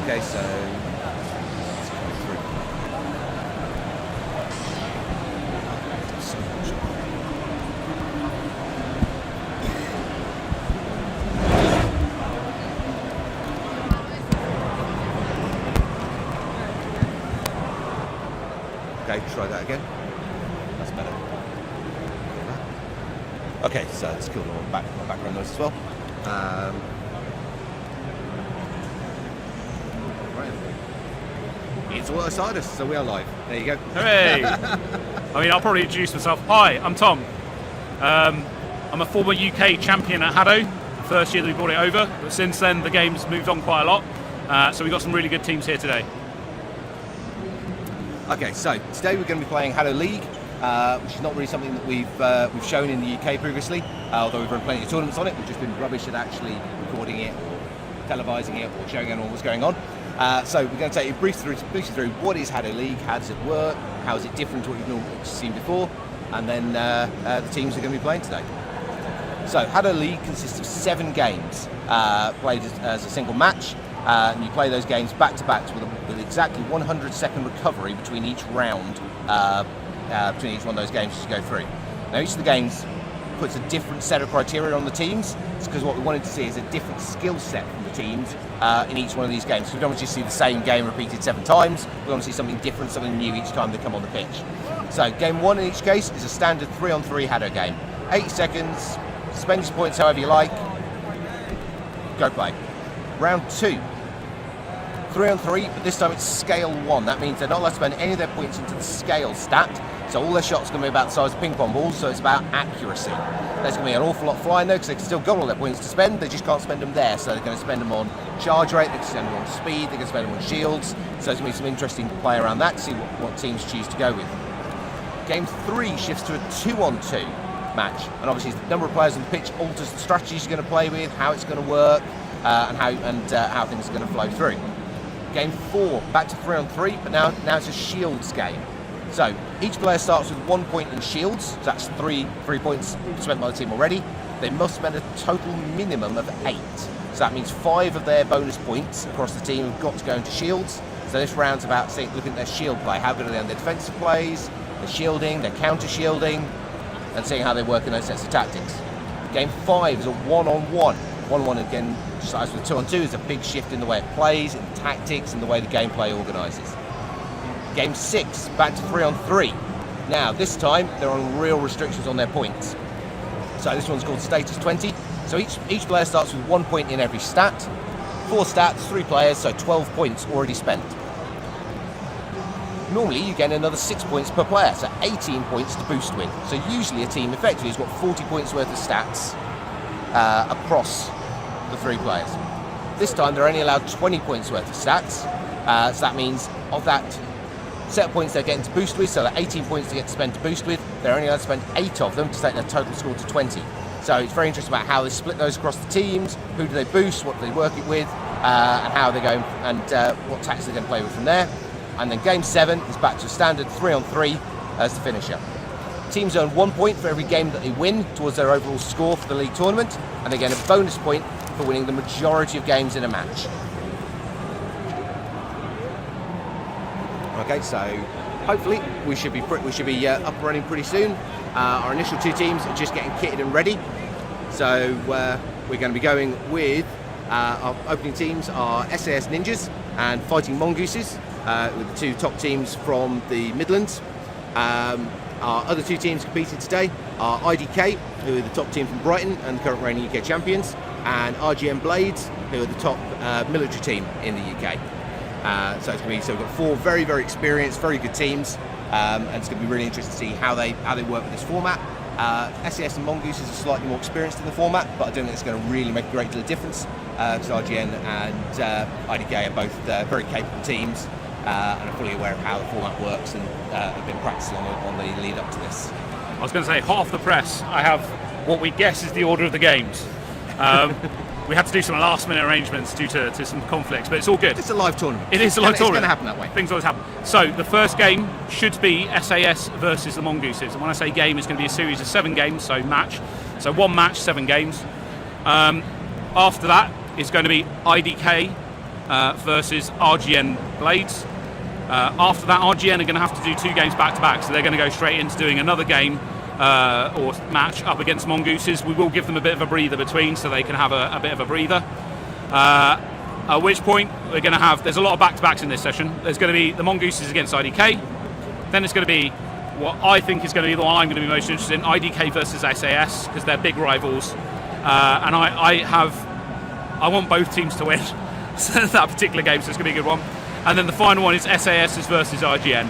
Okay, so let's go through. Okay, try that again. That's better. Okay, so let's kill the background noise as well. Right. It's all aside us, so we are live. There you go. Hooray! I mean, I'll probably introduce myself. Hi, I'm Tom. I'm a former UK champion at HADO. First year that we brought it over, but since then the game's moved on quite a lot. So we've got some really good teams here today. Okay, so today we're going to be playing HADO League, which is not really something that we've shown in the UK previously, although we've run plenty of tournaments on it. We've just been rubbish at actually recording it, or televising it, or showing everyone what's going on. So we're going to take you briefly through what is HADO League, how does it work, how is it different to what you've normally seen before, and then the teams we're going to be playing today. So HADO League consists of 7 games played as a single match. And you play those games back to back with exactly 100-second recovery between each round, between each one of those games as you go through. Now each of the games puts a different set of criteria on the teams. It's because what we wanted to see is a different skill set from the teams in each one of these games. So we don't want to just see the same game repeated 7 times. We want to see something different, something new each time they come on the pitch. So game 1 in each case is a standard 3-on-3 HADO game. 80 seconds, spend your points however you like, go play. Round 2, 3-on-3, but this time it's scale 1. That means they're not allowed to spend any of their points into the scale stat, so all their shots are going to be about the size of ping pong balls, so it's about accuracy. There's going to be an awful lot flying though, because they've still got all their points to spend, they just can't spend them there, so they're going to spend them on charge rate, they're going to spend them on speed, they're going to spend them on shields, so there's going to be some interesting play around that to see what teams choose to go with. Game 3 shifts to a 2-on-2 match, and obviously the number of players on the pitch alters the strategies you're going to play with, how it's going to work, and how things are going to flow through. Game 4, back to 3-on-3, but now it's a shields game. So each player starts with 1 point in shields, so that's three points spent by the team already. They must spend a total minimum of 8. So that means 5 of their bonus points across the team have got to go into shields. So this round's about looking at their shield play, how good are they on their defensive plays, their shielding, their counter shielding, and seeing how they work in those sets of tactics. Game 5 is a 1-on-1. 1-on-1 again, just as with 2-on-2, is a big shift in the way it plays, in tactics, and the way the gameplay organises. Game 6, back to 3-on-3. Now, this time, they're on real restrictions on their points. So this one's called Status 20. So each player starts with 1 point in every stat. 4 stats, 3 players, so 12 points already spent. Normally, you get another 6 points per player, so 18 points to boost with. So usually a team effectively has got 40 points worth of stats across the 3 players. This time they're only allowed 20 points worth of stats, so that means of that set of points they're getting to boost with, so that 18 points to get to spend to boost with, they're only allowed to spend 8 of them to take their total score to 20. So it's very interesting about how they split those across the teams, who do they boost, what do they work it with, and how they're going, and what tactics they're going to play with from there. And then game 7 is back to a standard 3-on-3 as the finisher. Teams earn 1 point for every game that they win towards their overall score for the league tournament, and they get a bonus point for winning the majority of games in a match. Okay, so hopefully we should be up and running pretty soon. Our initial 2 teams are just getting kitted and ready, so we're going to be going with our opening teams are SAS Ninjas and Fighting Mongooses, with the 2 top teams from the Midlands. Our other 2 teams competing today are IDK, who are the top team from Brighton and current reigning UK champions, and RGM Blades, who are the top military team in the UK. So we've got 4 very, very experienced, very good teams, and it's going to be really interesting to see how they work with this format. SAS and Mongooses are slightly more experienced in the format, but I don't think it's going to really make a great deal of difference, because RGN and IDK are both very capable teams, and are fully aware of how the format works, and have been practicing on the lead up to this. I was going to say, half the press, I have what we guess is the order of the games. We had to do some last-minute arrangements due to some conflicts, but it's all good. It's a live tournament. It is a live tournament. It's going to happen that way. Things always happen. So the first game should be SAS versus the Mongooses. And when I say game, it's going to be a series of 7 games, so match. So 1 match, 7 games. After that, it's going to be IDK versus RGN Blades. After that, RGN are going to have to do 2 games back-to-back, so they're going to go straight into doing another game or match up against Mongooses. We will give them a bit of a breather between, so they can have a bit of a breather. At which point, we're going to have, there's a lot of back-to-backs in this session. There's going to be the Mongooses against IDK. Then it's going to be what I think is going to be the one I'm going to be most interested in, IDK versus SAS, because they're big rivals. And I want both teams to win that particular game, so it's going to be a good one. And then the final one is SAS versus RGN.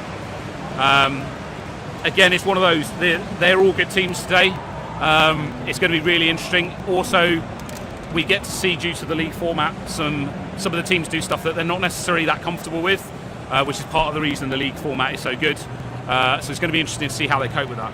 Again, it's one of those, they're all good teams today. It's going to be really interesting. Also, we get to see, due to the league format, some of the teams do stuff that they're not necessarily that comfortable with, which is part of the reason the league format is so good. So it's going to be interesting to see how they cope with that.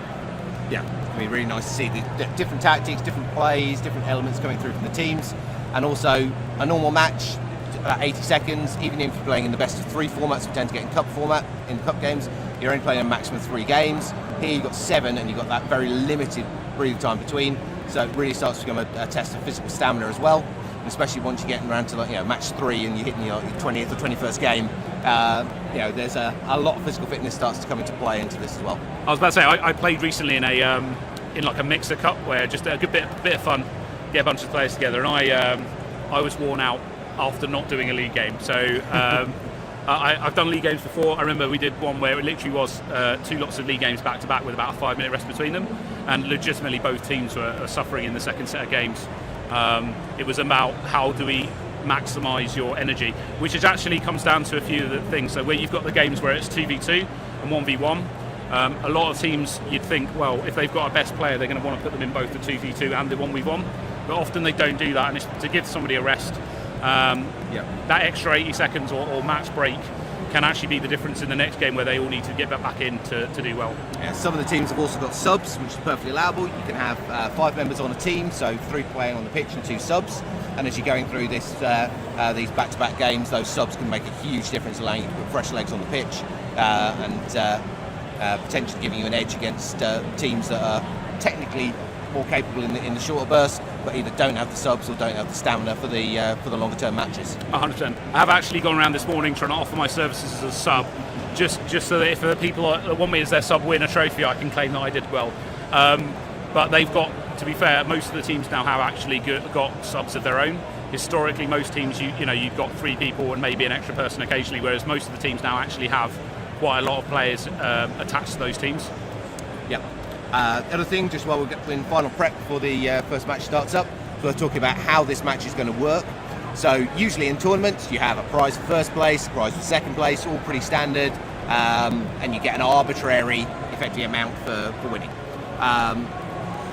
Yeah, it's going to be really nice to see the different tactics, different plays, different elements coming through from the teams. And also, a normal match, about 80 seconds, even if you're playing in the best of 3 formats, we tend to get in cup format, in cup games, you're only playing a maximum of 3 games. Here you've got 7, and you've got that very limited breathing time between. So it really starts to become a test of physical stamina as well. And especially once you're getting around to match 3 and you're hitting your 20th or 21st game, there's a lot of physical fitness starts to come into play into this as well. I was about to say, I played recently in like a mixer cup, where just a good bit of fun, get a bunch of players together, and I was worn out after not doing a league game. So I've done league games before. I remember we did one where it literally was 2 lots of league games back to back with about a 5-minute rest between them, and legitimately both teams were suffering in the second set of games. It was about how do we maximise your energy, which actually comes down to a few of the things. So where you've got the games where it's 2v2 and 1v1, a lot of teams you'd think, well, if they've got a best player, they're going to want to put them in both the 2v2 and the 1v1, but often they don't do that, and it's to give somebody a rest. That extra 80 seconds or match break can actually be the difference in the next game, where they all need to get back in to do well. Yeah, some of the teams have also got subs, which is perfectly allowable. You can have 5 members on a team, so 3 playing on the pitch and 2 subs. And as you're going through these back-to-back games, those subs can make a huge difference, allowing you to put fresh legs on the pitch and potentially giving you an edge against teams that are technically more capable in the shorter bursts, but either don't have the subs or don't have the stamina for the longer term matches. 100%. I have actually gone around this morning trying to offer my services as a sub, just so that if the people that want me as their sub win a trophy, I can claim that I did well. But they've got, to be fair, most of the teams now have actually got subs of their own. Historically, most teams you've got 3 people and maybe an extra person occasionally, whereas most of the teams now actually have quite a lot of players attached to those teams. Yeah. Other thing, just while we're in final prep before the first match starts up, we're talking about how this match is going to work. So usually in tournaments you have a prize for first place, a prize for second place, all pretty standard, and you get an arbitrary effective amount for winning.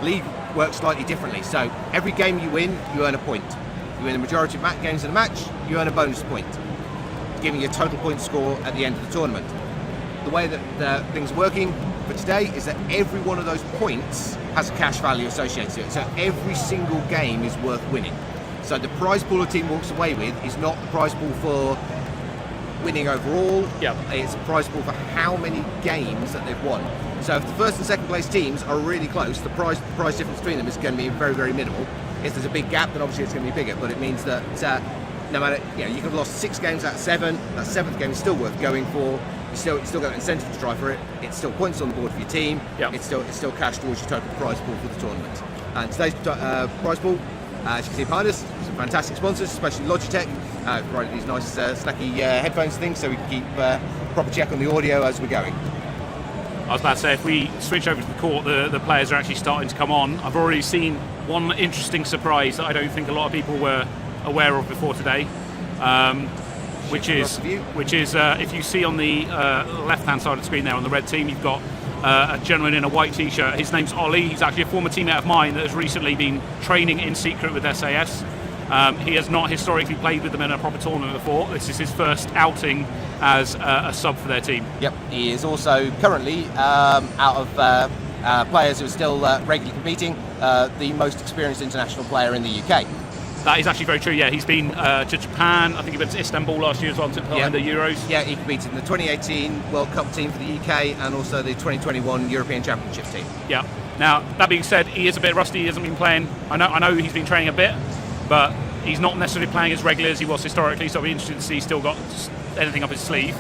League works slightly differently, so every game you win, you earn a point. You win the majority of games in a match, you earn a bonus point, giving you a total point score at the end of the tournament. The way that things are working for today is that every one of those points has a cash value associated to it. So every single game is worth winning. So the prize pool a team walks away with is not the prize pool for winning overall. Yep. It's a prize pool for how many games that they've won. So if the first and second place teams are really close, the prize difference between them is going to be very, very minimal. If there's a big gap, then obviously it's going to be bigger. But it means that no matter, you could have lost 6 games out of 7. That 7th game is still worth going for. You still got an incentive to try for it. It's still points on the board for your team. Yep. It's still cash towards your total prize pool for the tournament. And today's prize pool, as you can see behind us, some fantastic sponsors, especially Logitech. Provided these nice snacky headphones things, so we can keep proper check on the audio as we're going. I was about to say, if we switch over to the court, the players are actually starting to come on. I've already seen one interesting surprise that I don't think a lot of people were aware of before today, which is if you see on the left-hand side of the screen there on the red team, you've got a gentleman in a white t-shirt. His name's Ollie. He's actually a former teammate of mine that has recently been training in secret with SAS. He has not historically played with them in a proper tournament before. This is his first outing as a sub for their team. Yep, he is also currently, out of players who are still regularly competing, the most experienced international player in the UK. That is actually very true, yeah. He's been to Japan, I think he went to Istanbul last year as well to play in the Euros. Yeah, he competed in the 2018 World Cup team for the UK and also the 2021 European Championship team. Yeah. Now, that being said, he is a bit rusty, he hasn't been playing. I know he's been training a bit, but He's not necessarily playing as regularly as he was historically, so I'll be interested to see he's still got anything up his sleeve.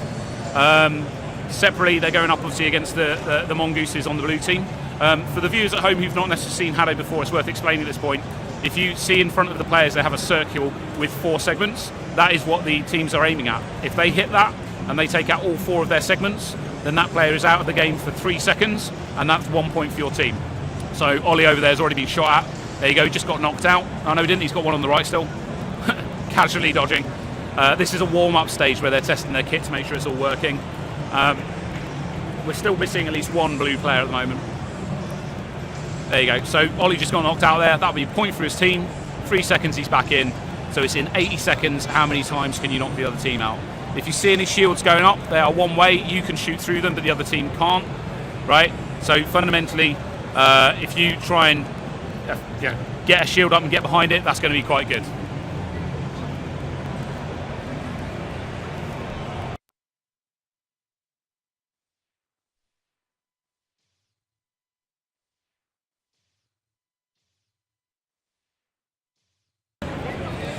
Separately, they're going up obviously against the Mongooses on the blue team. For the viewers at home who've not necessarily seen HADO before, it's worth explaining at this point. If you see in front of the players, they have a circle with 4 segments. That is what the teams are aiming at. If they hit that and they take out all 4 of their segments, then that player is out of the game for 3 seconds, and that's 1 point for your team. So Ollie over there has already been shot at. There you go, just got knocked out. Oh no, he didn't, he's got one on the right still. Casually dodging. This is a warm-up stage where they're testing their kit to make sure it's all working. We're still missing at least 1 blue player at the moment. There you go. So Ollie just got knocked out there. That'll be a point for his team. 3 seconds, he's back in. So it's in 80 seconds. How many times can you knock the other team out? If you see any shields going up, they are one way. You can shoot through them, but the other team can't. Right? So fundamentally, if you try and get a shield up and get behind it, that's going to be quite good.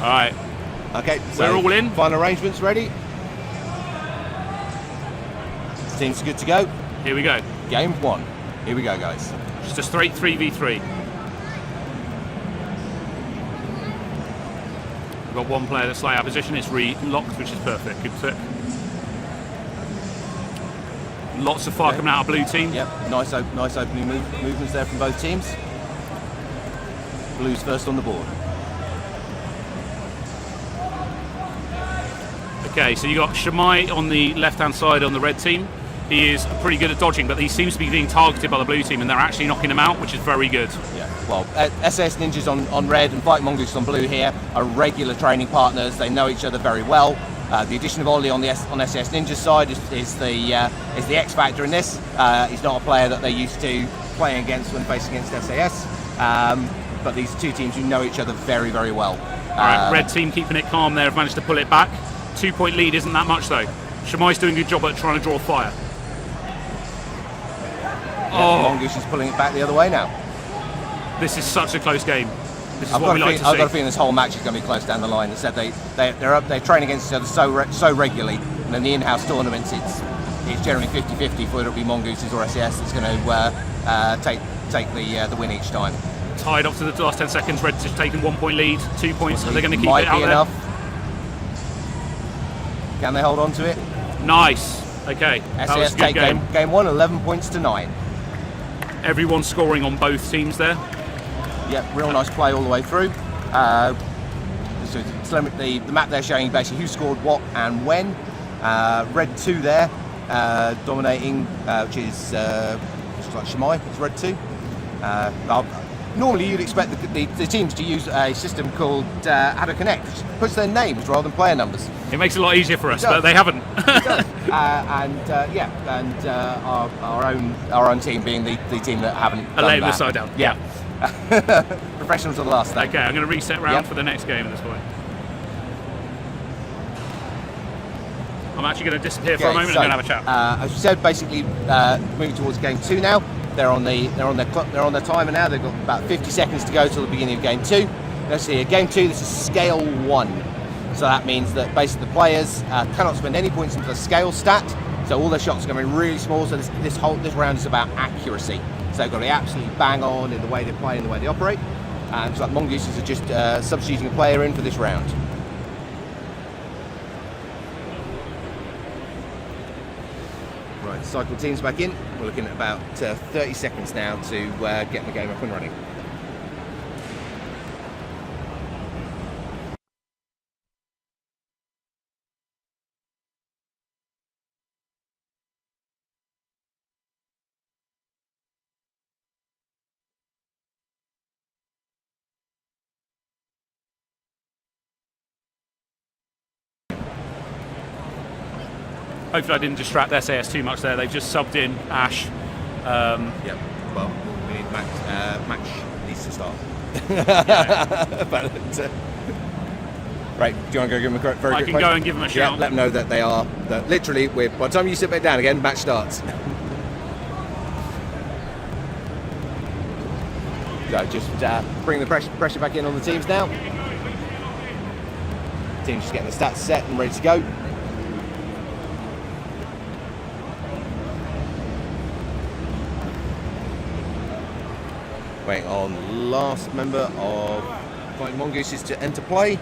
All right. Okay, so we're all in. Final arrangements ready. Seems good to go. Here we go. Game 1. Here we go, guys. It's just 3v3. We've got 1 player that's slightly out of position. It's re-locked, which is perfect. Good pick. Lots of fire coming out of blue team. Yep, nice opening movements there from both teams. Blue's first on the board. Okay, so you got Shamai on the left-hand side on the red team. He is pretty good at dodging, but he seems to be being targeted by the blue team, and they're actually knocking him out, which is very good. Yeah. Well, SAS Ninjas on red and Fight Mongoose on blue here are regular training partners. They know each other very well. The addition of Ollie on SAS Ninja's side is the X factor in this. He's not a player that they're used to playing against when facing against SAS. But these 2 teams who know each other very, very well. All right, red team keeping it calm there, have managed to pull it back. 2-point lead isn't that much though. Shamai's doing a good job at trying to draw fire. Yeah, Mongoose is pulling it back the other way now. This is such a close game. This is I've what we like to see. I've got a feeling this whole match is going to be close down the line. Instead, they train against each other so regularly, and in the in-house tournaments, it's generally 50-50 for whether it be Mongooses or SAS that's going to take the win each time. Tied up to the last 10 seconds. Red's just taken 1-point lead. 2 points. Are they going to keep it out there? Enough. Can they hold on to it? Nice. Okay. SAS take game 1, 11 points to 9. Everyone's scoring on both teams there. Yep, real nice play all the way through. So the map they're showing basically who scored what and when. Red 2 there, dominating, which is like Shamai, it's red 2. Normally you'd expect the teams to use a system called HADO Connect, which puts their names rather than player numbers. It makes it a lot easier for us, but they haven't. It does. Our own team being the team that haven't done laying that. the side down. Yeah. Professionals are the last thing. Okay, I'm going to reset round for the next game at this point. I'm actually going to disappear for a moment and then have a chat. As you said, basically moving towards game 2 now. They're on their timer now. They've got about 50 seconds to go till the beginning of game 2. Let's see, game 2, this is scale 1. So that means that basically the players cannot spend any points into the scale stat. So all their shots are going to be really small. So this round is about accuracy. So they've got to be absolutely bang on in the way they play and the way they operate. So like Mongooses are just substituting a player in for this round. Right, cycle teams back in. We're looking at about 30 seconds now to get the game up and running. Hopefully I didn't distract SAS too much there. They've just subbed in Ash. Yeah, well, we need match needs to start. But, right, do you want to go give them a very quick I can go and give them a shout. Yeah, let them know that they are, that literally, by the time you sit back down again, match starts. So just bring the pressure back in on the teams now. Team's just getting the stats set and ready to go. Waiting on last member of Fighting Mongooses to enter play.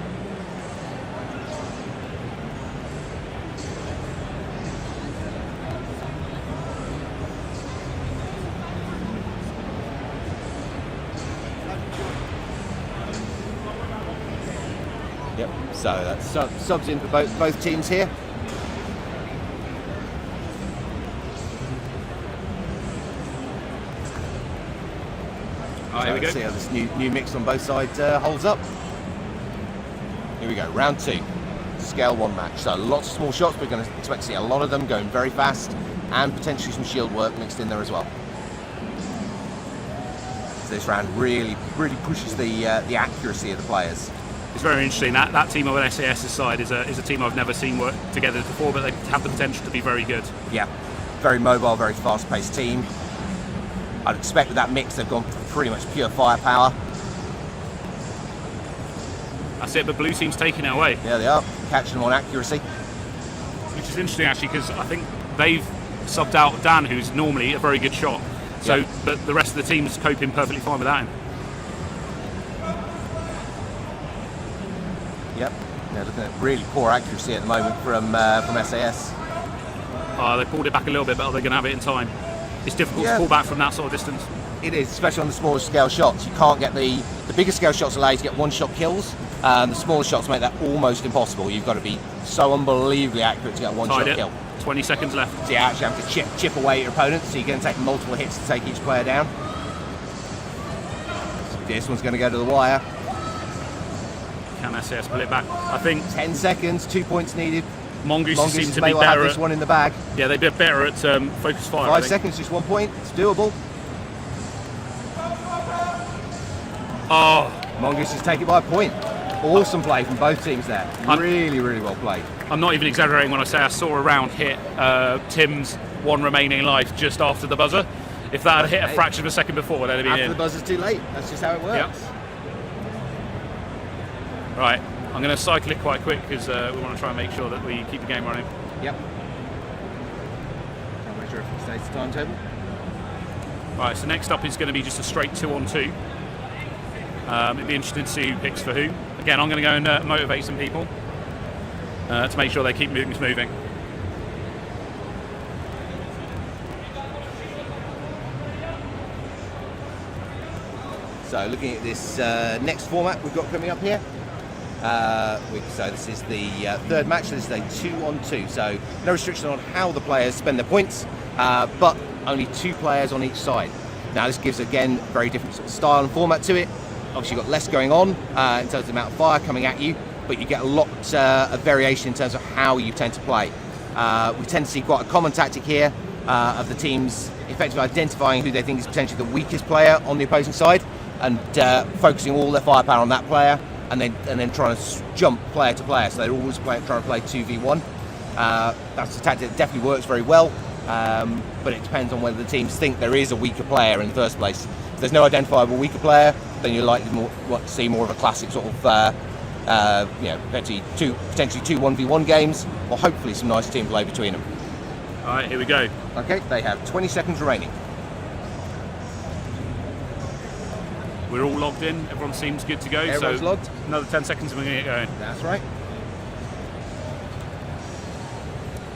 Yep, so that's subs in for both teams here. Alright, here we go. Let's see how this new mix on both sides holds up. Here we go, round 2. Scale 1 match. So lots of small shots, we're going to expect to see a lot of them going very fast, and potentially some shield work mixed in there as well. So this round really pushes the accuracy of the players. It's very interesting. That team on SAS's side is a team I've never seen work together before, but they have the potential to be very good. Yeah, very mobile, very fast-paced team. I'd expect with that mix they've gone for pretty much pure firepower. That's it, but blue team's taking it away. Yeah, they are, catching them on accuracy. Which is interesting actually, because I think they've subbed out Dan, who's normally a very good shot. So, Yeah. but the rest of the team's coping perfectly fine without him. Yep, yeah, looking at really poor accuracy at the moment from SAS. They pulled it back a little bit, but are they going to have it in time? It's difficult to pull back from that sort of distance. It is, especially on the smaller scale shots. You can't get the bigger scale shots allow you to get one-shot kills. The smaller shots make that almost impossible. You've got to be so unbelievably accurate to get a one-shot kill. 20 seconds left. So you actually have to chip away at your opponent, so you're going to take multiple hits to take each player down. So this one's going to go to the wire. Can SAS pull it back? I think 10 seconds, 2 points needed. Mongooses seem to may be well have better this one in the bag. Yeah, they'd be better at focus fire. 5 seconds, just 1 point. It's doable. Oh, Mongooses take it by a point. Awesome play from both teams there. Really well played. I'm not even exaggerating when I say I saw a round hit Tim's one remaining life just after the buzzer. If that had hit a fraction of a second before, they'd have been After in. the buzzer's too late. That's just how it works. Yep. Right, I'm going to cycle it quite quick because we want to try and make sure that we keep the game running. Yep. I'll make sure if it stays the timetable. Right, so next up is going to be just a straight 2-on-2. It'd be interesting to see who picks for who. Again, I'm going to go and motivate some people to make sure they keep moving. So looking at this next format we've got coming up here. So this is the third match. This is a 2-on-2. So no restriction on how the players spend their points, but only 2 players on each side. Now this gives, again, very different sort of style and format to it. Obviously you've got less going on in terms of the amount of fire coming at you, but you get a lot of variation in terms of how you tend to play. We tend to see quite a common tactic here of the teams effectively identifying who they think is potentially the weakest player on the opposing side and focusing all their firepower on that player and then trying to jump player to player. So they're always trying to play 2v1. That's a tactic that definitely works very well, but it depends on whether the teams think there is a weaker player in the first place. If there's no identifiable weaker player, then you're likely to see more of a classic sort of, potentially two 1v1 games, or hopefully some nice team play between them. All right, here we go. Okay, they have 20 seconds remaining. We're all logged in. Everyone seems good to go. Everyone's so logged. Another 10 seconds and we're going to get going. That's right.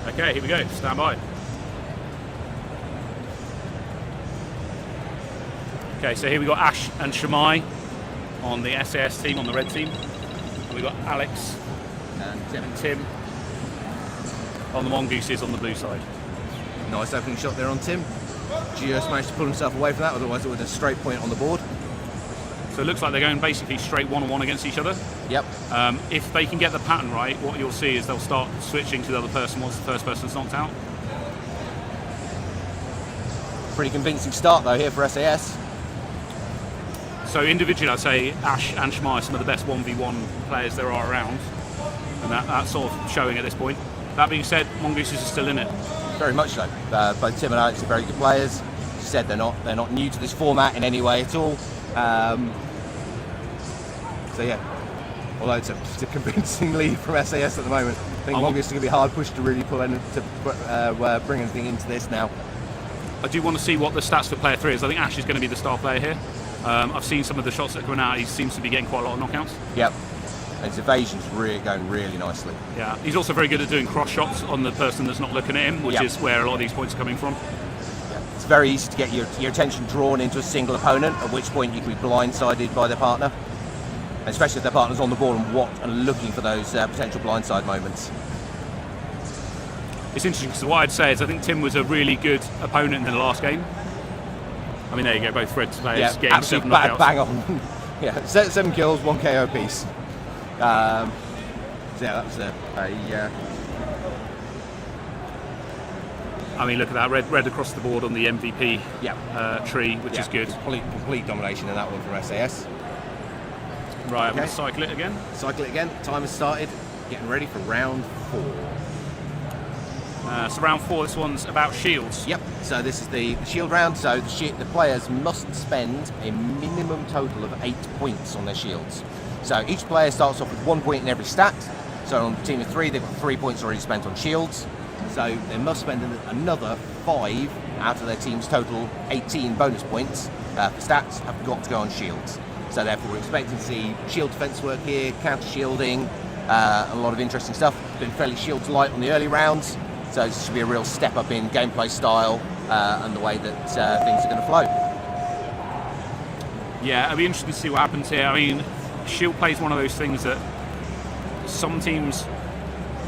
Okay, here we go. Stand by. Okay, so here we got Ash and Shamai on the SAS team, on the red team. And we've got Alex and Tim on the Mongooses on the blue side. Nice opening shot there on Tim. Just managed to pull himself away from that, otherwise it would have a straight point on the board. So it looks like they're going basically straight one-on-one against each other. Yep. If they can get the pattern right, what you'll see is they'll start switching to the other person once the first person's knocked out. Pretty convincing start though here for SAS. So individually, I'd say Ash and Shmai are some of the best 1v1 players there are around, and that's sort of showing at this point. That being said, Mongooses are still in it. Very much so. Both Tim and Alex are very good players. As you said, they're not new to this format in any way at all. So yeah, Although it's a convincing lead from SAS at the moment. I think Mongoose is going to be hard pushed to really bring anything into this now. I do want to see what the stats for player 3 is. I think Ash is going to be the star player here. I've seen some of the shots that are coming out. He seems to be getting quite a lot of knockouts. Yep. And his evasion's really going really nicely. Yeah, he's also very good at doing cross shots on the person that's not looking at him, which is where a lot of these points are coming from. Yeah. It's very easy to get your attention drawn into a single opponent, at which point you can be blindsided by their partner. And especially if their partner's on the ball and looking for those potential blindside moments. It's interesting because what I'd say is I think Tim was a really good opponent in the last game. I mean, there you go, both red players getting 7 knockouts. Bang on. Yeah, 7 kills, 1 KO piece. So yeah, that's I mean, look at that, red across the board on the MVP tree, which is good. Complete domination in that one from SAS. Right, I'm going to cycle it again. Cycle it again. Time has started. Getting ready for round 4. So round 4, this one's about shields. Yep. So this is the shield round. So the players must spend a minimum total of 8 points on their shields. So each player starts off with 1 point in every stat. So on a team of 3, they've got 3 points already spent on shields. So they must spend another 5 out of their team's total 18 bonus points for stats have got to go on shields. So therefore we're expecting to see shield defense work here, counter shielding, a lot of interesting stuff. Been fairly shields light on the early rounds. So this should be a real step up in gameplay style and the way that things are going to flow. Yeah, it'll be interesting to see what happens here. I mean, shield play is one of those things that some teams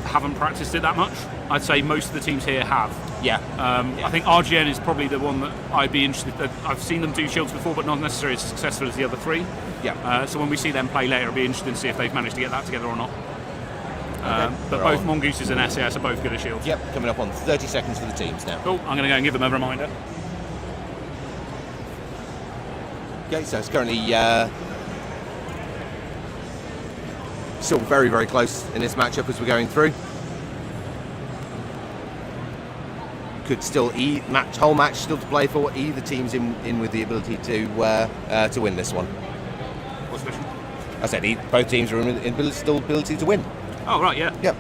haven't practiced it that much. I'd say most of the teams here have. Yeah. I think RGN is probably the one that I'd be interested in. I've seen them do shields before, but not necessarily as successful as the other 3. Yeah. So when we see them play later, it'll be interesting to see if they've managed to get that together or not. Okay. But both Mongooses and SAS are both good at shields. Yep, coming up on 30 seconds for the teams now. Cool, I'm going to go and give them a reminder. Okay, so it's currently still very, very close in this matchup as we're going through. Could still whole match still to play for. Either team's in with the ability to win this one. What's the question? I said both teams are in ability to win. Oh, right, yeah. Yep.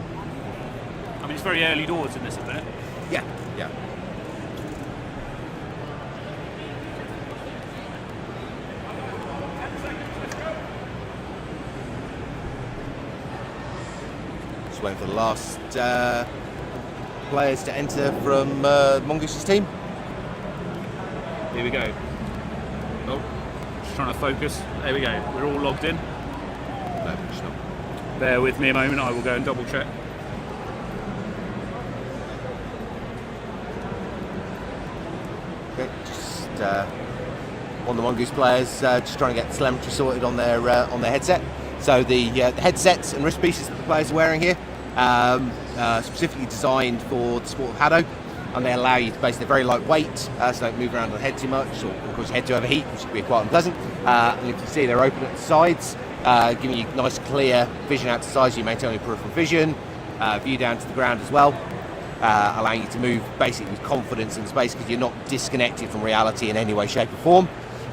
I mean, it's very early doors in this, isn't it? Yeah, yeah. Just waiting for the last players to enter from Mongoose's team. Here we go. Oh, just trying to focus. There we go. We're all logged in. No, it's not. Bear with me a moment, I will go and double check. Okay, just one of the Mongoose players just trying to get telemetry sorted on their headset. So the headsets and wrist pieces that the players are wearing here, specifically designed for the sport of HADO, and they allow you to basically, they're very lightweight, so don't move around on the head too much, or of course head to overheat, which can be quite unpleasant. And you can see they're open at the sides, giving you nice clear vision out to the sides. You maintain your peripheral vision, view down to the ground as well, allowing you to move basically with confidence in space because you're not disconnected from reality in any way, shape or form.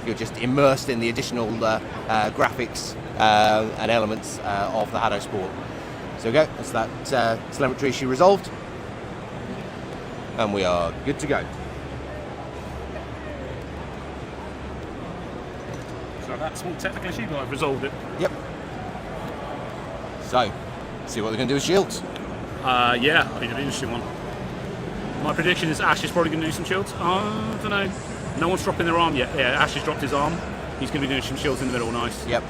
You're just immersed in the additional graphics and elements of the HADO sport. So there we go, that's that telemetry issue resolved. And we are good to go. So that small technical issue, but I've resolved it. Yep. So, see what they're going to do with shields. Yeah, I think an interesting one. My prediction is Ash is probably going to do some shields. I don't know. No one's dropping their arm yet. Yeah, Ash has dropped his arm. He's going to be doing some shields in the middle, nice. Yep.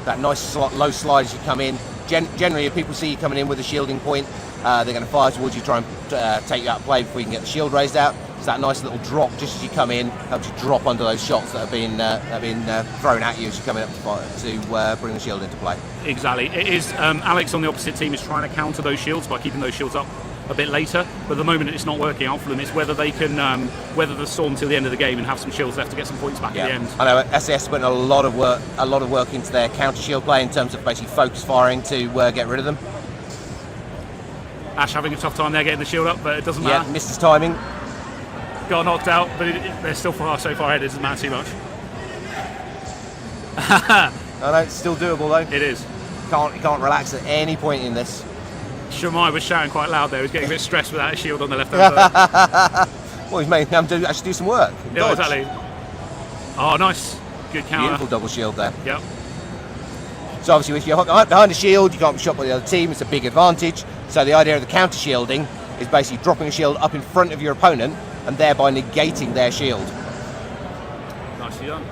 That nice low slide as you come in. Generally, if people see you coming in with a shielding point, they're going to fire towards you, try and take you out of play before you can get the shield raised out. So that nice little drop just as you come in helps you drop under those shots that have been thrown at you as you're coming up to bring the shield into play. Exactly. It is Alex on the opposite team is trying to counter those shields by keeping those shields up a bit later, but at the moment it's not working out for them. It's whether they can weather the storm till the end of the game and have some shields left to get some points back at the end. I know SAS put a lot of work into their counter shield play in terms of basically focus firing to get rid of them. Ash having a tough time there getting the shield up, but it doesn't matter. Yeah, missed his timing. Got knocked out, but they're still so far ahead. It doesn't matter too much. I know it's still doable though. It is. can't relax at any point in this. Shamai was shouting quite loud there. He was getting a bit stressed without a shield on the left hand side. Well, he's making him actually do some work. Yeah, Dodge. exactly. Oh, nice. Good counter. Beautiful double shield there. Yep. So obviously if you're behind a shield, you can't be shot by the other team, it's a big advantage. So the idea of the counter shielding is basically dropping a shield up in front of your opponent and thereby negating their shield. Nicely done.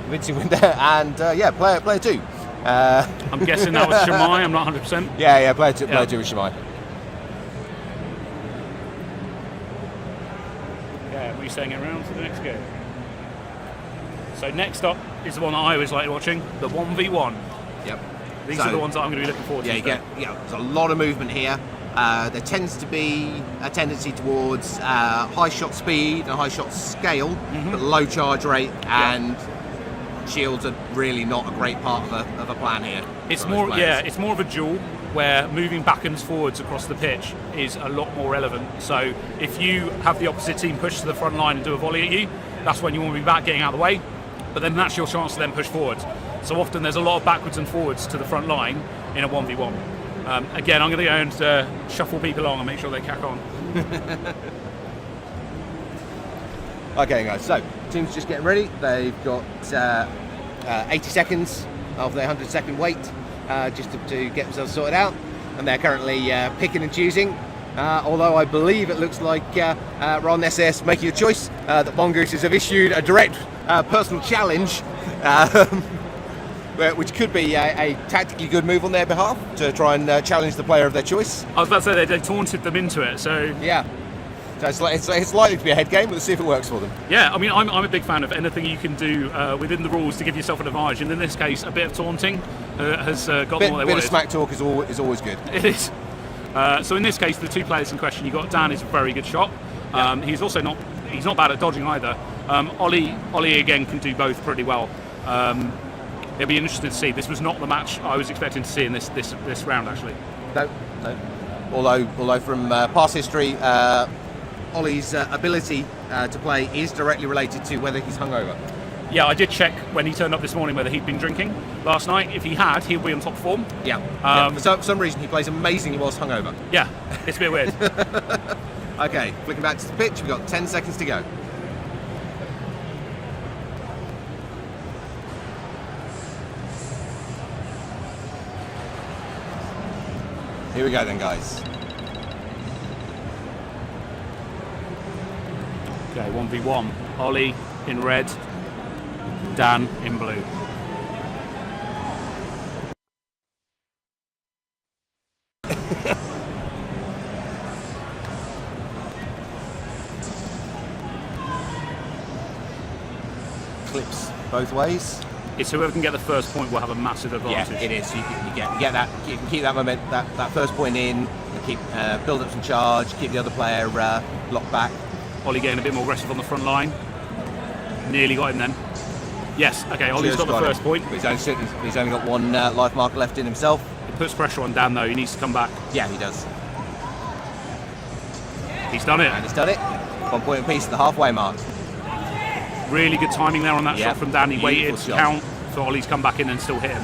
Convincing win there, and yeah, player 2. I'm guessing that was Shamai, I'm not 100%. Yeah, player 2 with Shamai. Yeah, we're saying it around to the next game. So next up is the one that I always like watching, the 1v1. Yep. These are the ones that I'm going to be looking forward to. There's a lot of movement here. There tends to be a tendency towards high shot speed and high shot scale, but low charge rate, and shields are really not a great part of a plan here. It's more of a duel where moving back and forwards across the pitch is a lot more relevant. So if you have the opposite team push to the front line and do a volley at you, that's when you want to be back getting out of the way. But then that's your chance to then push forwards. So often there's a lot of backwards and forwards to the front line in a 1v1. Again, I'm going to go and shuffle people along and make sure they cack on. Okay, guys, so team's just getting ready. They've got 80 seconds of their 100-second wait just to get themselves sorted out. And they're currently picking and choosing. Although I believe it looks like Ron SAS making a choice that Mongooses have issued a direct personal challenge, which could be a tactically good move on their behalf to try and challenge the player of their choice. I was about to say they taunted them into it, so... Yeah. So it's likely to be a head game, but let's see if it works for them. Yeah, I mean, I'm a big fan of anything you can do within the rules to give yourself an advantage, and in this case, a bit of taunting has got them what they wanted. A bit of smack talk is always good. It is. So in this case, the two players in question, you got Dan is a very good shot. He's also not bad at dodging either. Ollie again can do both pretty well. It'll be interesting to see. This was not the match I was expecting to see in this round actually. No. Although from past history, Ollie's ability to play is directly related to whether he's hungover. Yeah, I did check when he turned up this morning whether he'd been drinking last night. If he had, he'll be on top form. Yeah. For some reason, he plays amazingly whilst hungover. Yeah, it's a bit weird. Okay, flicking back to the pitch, we've got 10 seconds to go. Here we go then, guys. Okay, 1v1. Ollie in red, Dan in blue. Clips both ways. It's whoever can get the first point will have a massive advantage. Yeah, it is. You get that. You can keep that moment, that first point in, and keep build up some charge, keep the other player locked back. Ollie getting a bit more aggressive on the front line. Nearly got him then. Yes, okay, Ollie's got the first point. He's only got one life marker left in himself. It puts pressure on Dan though, he needs to come back. Yeah, he does. He's done it. And he's done it. 1 point apiece at the halfway mark. Really good timing there on that shot from Dan. He waited to count for Ollie's come back in and still hit him.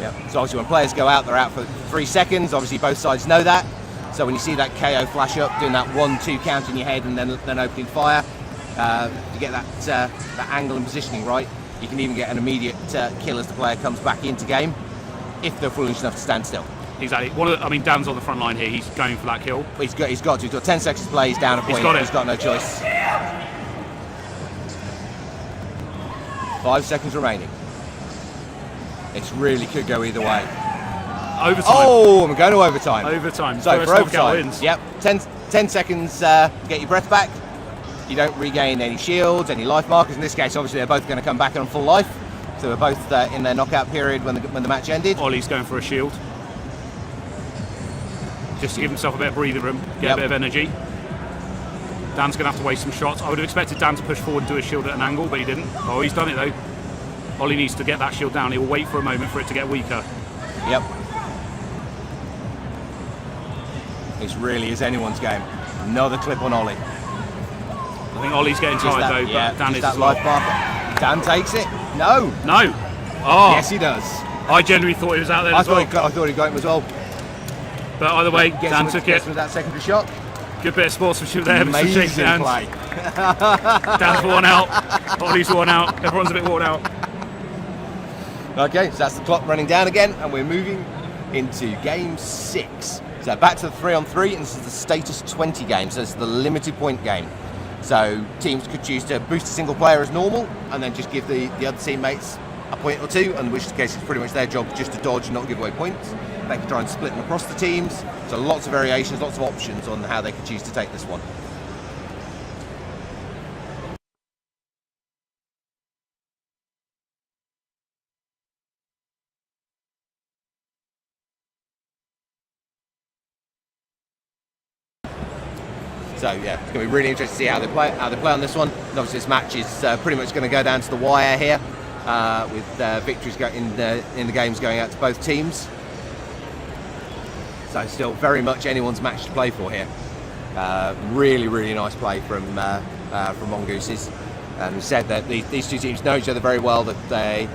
Yeah. So obviously when players go out, they're out for 3 seconds. Obviously both sides know that. So when you see that KO flash up, doing that 1-2 count in your head and then opening fire, to get that angle and positioning right, you can even get an immediate kill as the player comes back into game, if they're foolish enough to stand still. Exactly. Dan's on the front line here. He's going for that kill. He's got to. He's got 10 seconds to play. He's down a point. He's got no choice. 5 seconds remaining. It really could go either way. Overtime. Oh, I'm going to overtime. Overtime. So first for overtime, wins. Yep, 10 seconds get your breath back. You don't regain any shields, any life markers. In this case, obviously, they're both going to come back on full life. So we're both in their knockout period when the match ended. Ollie's going for a shield. Just to give himself a bit of breathing room, get a bit of energy. Dan's going to have to waste some shots. I would have expected Dan to push forward and do a shield at an angle, but he didn't. Oh, he's done it though. Ollie needs to get that shield down. He'll wait for a moment for it to get weaker. Yep. This really is anyone's game. Another clip on Ollie. I think Ollie's getting tired though, but Dan is that life marker. Dan takes it. No. Oh, Yes, he does. I genuinely thought he was out there I as well. thought he got him as well. But either way, Gets Dan him took gets it. him with that secondary shot. Good bit of sportsmanship there. Mr. Amazing Shake hands. play. Dan's worn out. Ollie's worn out. Everyone's a bit worn out. Okay, so that's the clock running down again, and we're moving into game 6. So back to the 3-on-3, and this is the status 20 game, so this is the limited point game. So teams could choose to boost a single player as normal, and then just give the other teammates a point or two, in which case it's pretty much their job just to dodge and not give away points. They can try and split them across the teams, so lots of variations, lots of options on how they can choose to take this one. So yeah, it's going to be really interesting to see how they play on this one. And obviously, this match is pretty much going to go down to the wire here, with victories in the games going out to both teams. So still very much anyone's match to play for here. Really, really nice play from Mongooses. And we said that these two teams know each other very well. That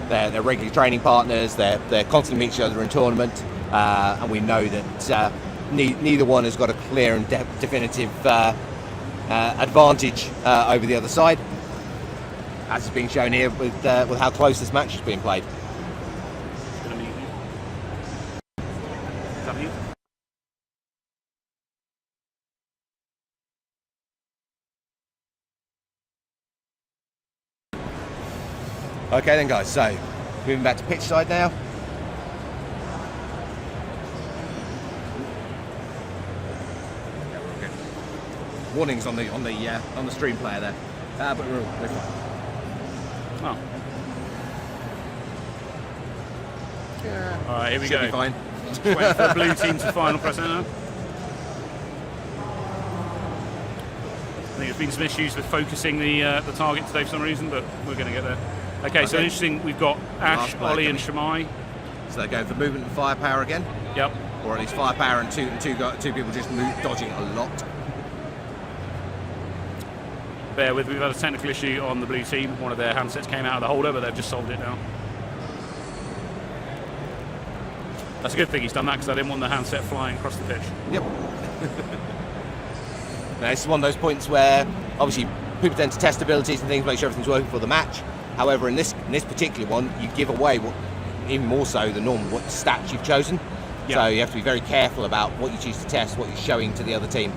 they're regular training partners. They're constantly meet each other in tournament, and we know that. Neither one has got a clear and definitive advantage over the other side, as is being shown here with how close this match is being played. Okay then, guys, so moving back to pitch side now. Warnings on the stream player there, but we're fine. Oh. Yeah. All right, here we Should go. be fine. Waiting for the blue team to final press now. I think there's been some issues with focusing the target today for some reason, but we're going to get there. Okay, so interesting. We've got Ash, Ollie, and Shamai. So they're going for movement and firepower again. Yep. Or at least firepower and two people just dodging a lot. Bear with, we've had a technical issue on the blue team. One of their handsets came out of the holder, but they've just solved it now. That's a good thing he's done that, because I didn't want the handset flying across the pitch. Yep. Now, this is one of those points where obviously people tend to test abilities and things, make sure everything's working for the match. However, in this particular one, you give away even more so than normal what stats you've chosen. Yep. So you have to be very careful about what you choose to test, what you're showing to the other team.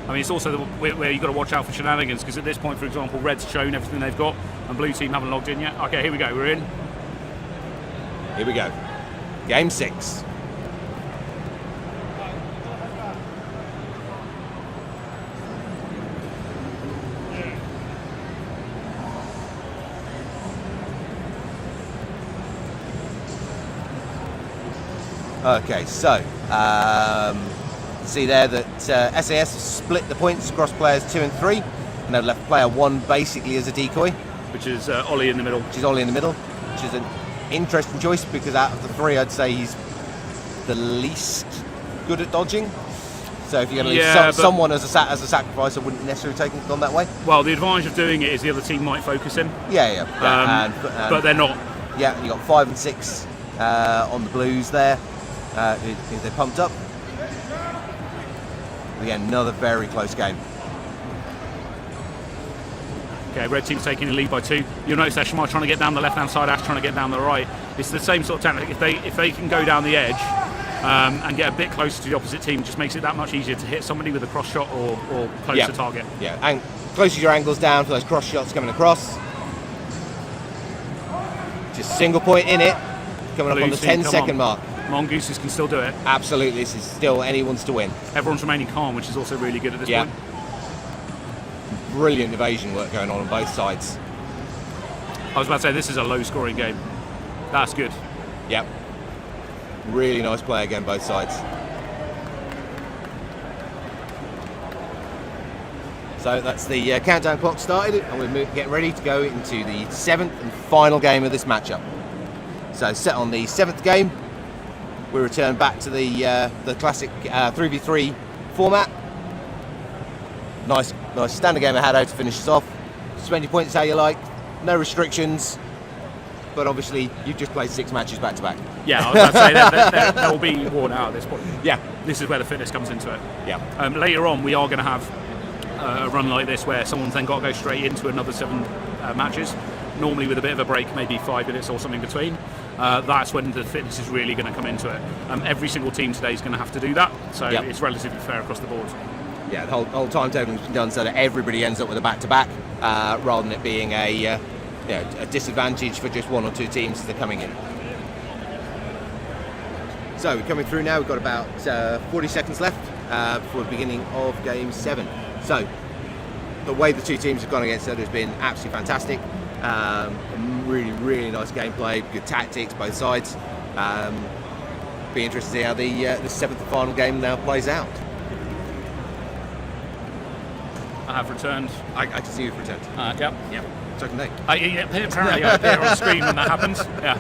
I mean, it's also where you've got to watch out for shenanigans, because at this point, for example, Red's shown everything they've got, and blue team haven't logged in yet. Okay, here we go, we're in. Here we go. Game 6. Okay, so see there that SAS has split the points across players 2 and 3, and they've left player 1 basically as a decoy, which is Ollie in the middle. Which is an interesting choice, because out of the 3, I'd say he's the least good at dodging. So if you're going to leave someone as a sacrifice, I wouldn't necessarily take it on that way. Well, the advantage of doing it is the other team might focus him. Yeah. But they're not. Yeah, you got 5 and 6 on the blues there. If they're pumped up. Again, another very close game. Okay, red team's taking the lead by 2. You'll notice that Shamai trying to get down the left-hand side, Ash trying to get down the right. It's the same sort of tactic. If they can go down the edge and get a bit closer to the opposite team, it just makes it that much easier to hit somebody with a cross shot or close to target. Yeah, and closer your angles down for those cross shots coming across. Just single point in it, coming up on the 10-second mark. Mongooses can still do it. Absolutely, this is still anyone's to win. Everyone's remaining calm, which is also really good at this point. Brilliant evasion work going on both sides. I was about to say, this is a low-scoring game. That's good. Yep. Really nice play again, both sides. So that's the countdown clock started, and we're getting ready to go into the 7th and final game of this matchup. So set on the 7th game, we return back to the classic 3v3 format. Nice standard game of HADO to finish us off. 20 points how you like, no restrictions. but obviously you've just played 6 matches back to back. Yeah, I was about to say they'll be worn out at this point. Yeah. This is where the fitness comes into it. Yeah. Later on, we are going to have a run like this where someone's then got to go straight into another 7 matches, normally with a bit of a break, maybe 5 minutes or something between. That's when the fitness is really going to come into it. Every single team today is going to have to do that, so it's relatively fair across the board. Yeah, the whole timetable has been done so that everybody ends up with a back-to-back, rather than it being a disadvantage for just 1 or 2 teams that are coming in. So we're coming through now. We've got about 40 seconds left before the beginning of Game 7. So the way the 2 teams have gone against each other has been absolutely fantastic. Really, really nice gameplay, good tactics, both sides. Be interested to see how the 7th and final game now plays out. I have returned. I can see you've returned. Yep. So can they. Apparently I appear on screen when that happens. Yeah.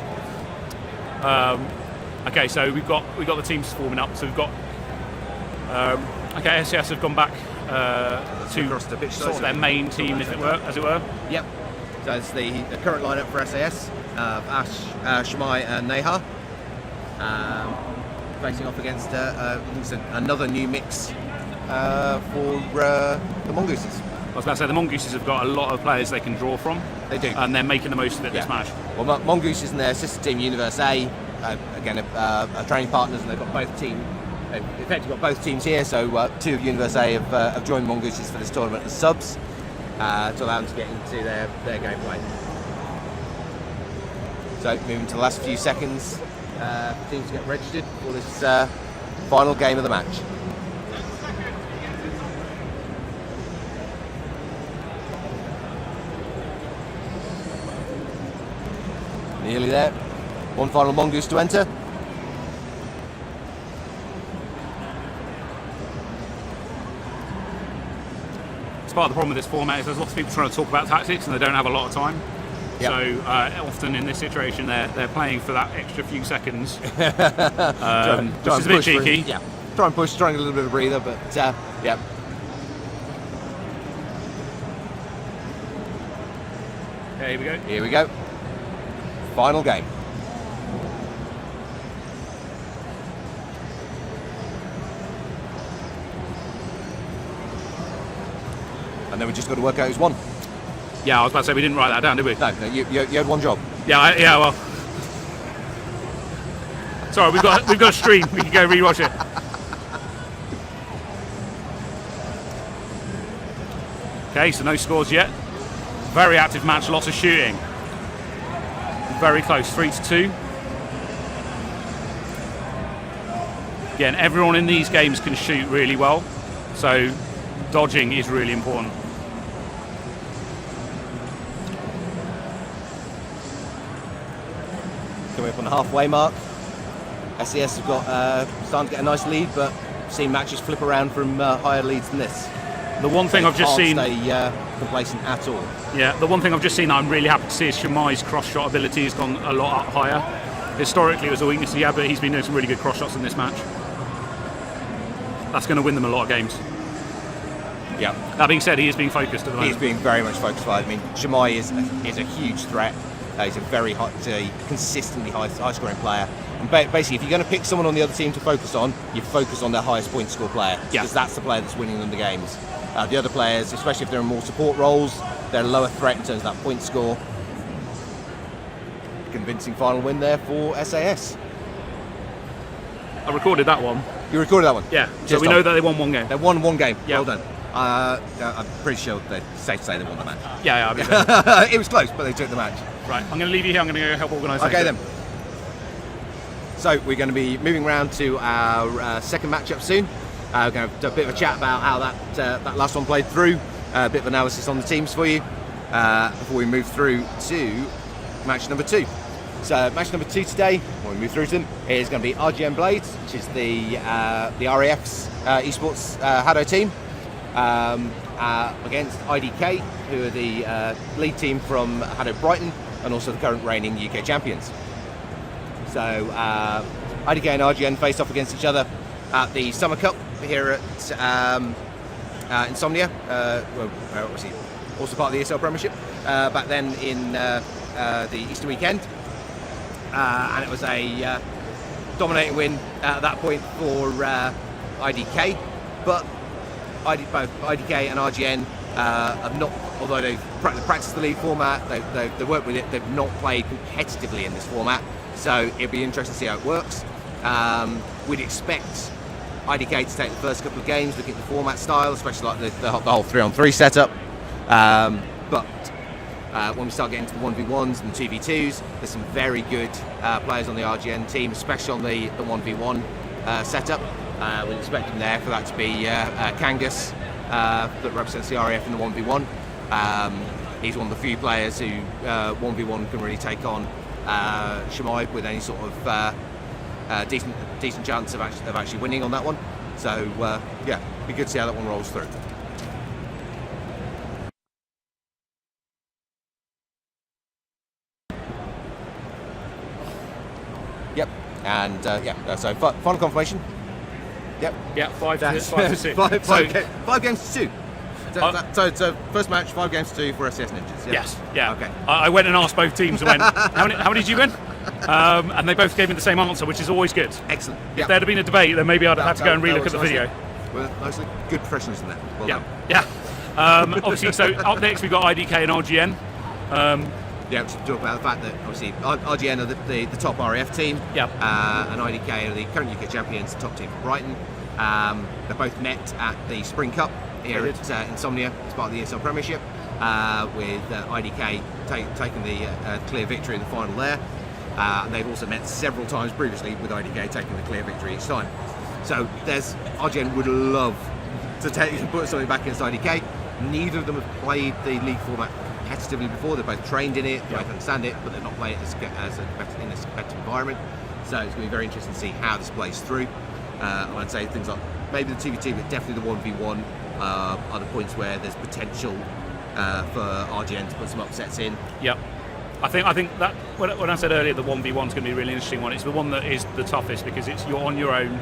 Okay, so we've got the teams forming up. So we've got SCS have gone back to across the pitch sort of their main team, as it were. Yep. So it's the current lineup for SAS: Ash, Shemai, and Neha. Facing off against another new mix for the Mongooses. I was about to say the Mongooses have got a lot of players they can draw from. They do, and they're making the most of it this match. Well, Mongooses and their sister team Universe A, again, are training partners, and they've got both teams. They've effectively got both teams here. So 2 of Universe A have joined Mongooses for this tournament as subs to allow them to get into their gameplay. So moving to the last few seconds, teams get registered for this final game of the match. Nearly there. One final mongoose to enter. Part of the problem with this format is there's lots of people trying to talk about tactics and they don't have a lot of time. Yep. So often in this situation they're playing for that extra few seconds, which is a bit cheeky. Try and push, trying a little bit of a breather, but yeah. Okay, here we go. Here we go. Final game. And then we just got to work out who's won. Yeah, I was about to say we didn't write that down, did we? No, you had one job. Yeah, well. Sorry, we've got a stream. We can go rewatch it. Okay, so no scores yet. Very active match, lots of shooting. Very close, 3-2. Again, everyone in these games can shoot really well, so dodging is really important. Coming up on the halfway mark. SES have got starting to get a nice lead, but seen matches flip around from higher leads than this. The one thing I've just seen, stay complacent at all. Yeah, the one thing I've just seen that I'm really happy to see is Shemai's cross shot ability has gone a lot up higher. Historically, it was a weakness he had, but he's been doing some really good cross shots in this match. That's going to win them a lot of games. Yeah. That being said, he is being focused at the moment. He's being very much focused. I mean, Shemai is a huge threat. He's a very consistently high-scoring player. And basically, if you're going to pick someone on the other team to focus on, you focus on their highest point score player, because that's the player that's winning them the games. The other players, especially if they're in more support roles, they're a lower threat in terms of that point score. Convincing final win there for SAS. I recorded that one. You recorded that one? Yeah. So we know that they won one game. They won one game. Yeah. Well done. I'm pretty sure they're safe to say they won the match. Yeah, I mean, it was close, but they took the match. Right, I'm going to leave you here. I'm going to go help organise. Okay then. So we're going to be moving around to our second matchup soon. We're going to do a bit of a chat about how that last one played through. A bit of analysis on the teams for you before we move through to match number 2. So match number 2 today, when we move through to them, is going to be RGN Blades, which is the RAF's esports HADO team, against IDK, who are the lead team from HADO Brighton and also the current reigning UK champions. So IDK and RGN face off against each other at the Summer Cup here at Insomnia, obviously also part of the ESL Premiership, back then in the Easter weekend. and it was a dominating win at that point for IDK. But both IDK and RGN have not, although they've practiced the league format, they've worked with it, they've not played competitively in this format. So it'll be interesting to see how it works. We'd expect IDK to take the first couple of games, looking at the format style, especially like the whole 3-on-3 setup. But when we start getting to the 1v1s and the 2v2s, there's some very good players on the RGN team, especially on the 1v1 setup. We'd expect them there for that to be Kangas, that represents the RAF in the 1v1. He's one of the few players who 1v1 can really take on Shemai with any sort of decent chance of actually winning on that one. So yeah, be good to see how that one rolls through. Yep, and yeah, so final confirmation. Yep. Yeah, 5 to 6. Five games to 2. So first match, 5 games to 2 for SCS Ninjas. Yeah? Yes. Yeah. Okay. I went and asked both teams and went, how many did you win? And they both gave me the same answer, which is always good. Excellent. If there'd have been a debate, then maybe I'd have had to go and relook at the video. Well, nicely. Good professionalism there. Well done. Yeah. Obviously, so up next we've got IDK and RGN. Yeah, we should talk about the fact that obviously RGN are the top RAF team. Yeah. And IDK are the current UK champions, the top team from Brighton. They both met at the Spring Cup here at Insomnia as part of the ESL Premiership, with IDK taking the clear victory in the final there. And they've also met several times previously with IDK taking the clear victory each time. So RGN would love to put something back against IDK. Neither of them have played the league format competitively before. They're both trained in it, they both understand it, but they've not played it in this competitive environment. So it's going to be very interesting to see how this plays through. I'd say things like maybe the 2v2, but definitely the 1v1 are the points where there's potential for RGN to put some upsets in. Yep. I think that when I said earlier the 1v1 is going to be a really interesting one, it's the one that is the toughest because you're on your own.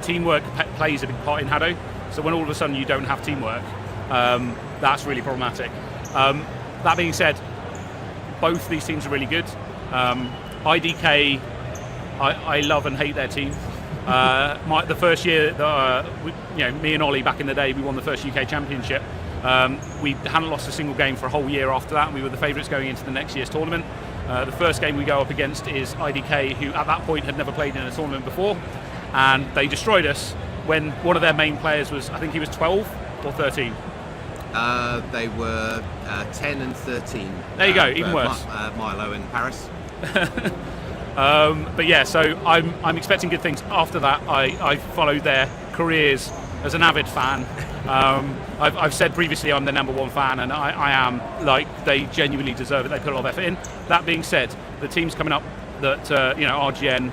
Teamwork plays a big part in HADO, so when all of a sudden you don't have teamwork, that's really problematic. That being said, both these teams are really good. IDK, I love and hate their team. The first year that me and Ollie back in the day, we won the first UK championship. We hadn't lost a single game for a whole year after that, and we were the favourites going into the next year's tournament. The first game we go up against is IDK, who at that point had never played in a tournament before, and they destroyed us when one of their main players was, I think he was 12 or 13. They were 10 and 13. There you go, even worse. Milo and Paris. But yeah, so I'm expecting good things. After that, I followed their careers as an avid fan. I've said previously I'm the #1 fan, and I am. Like, they genuinely deserve it. They put a lot of effort in. That being said, the teams coming up that RGN,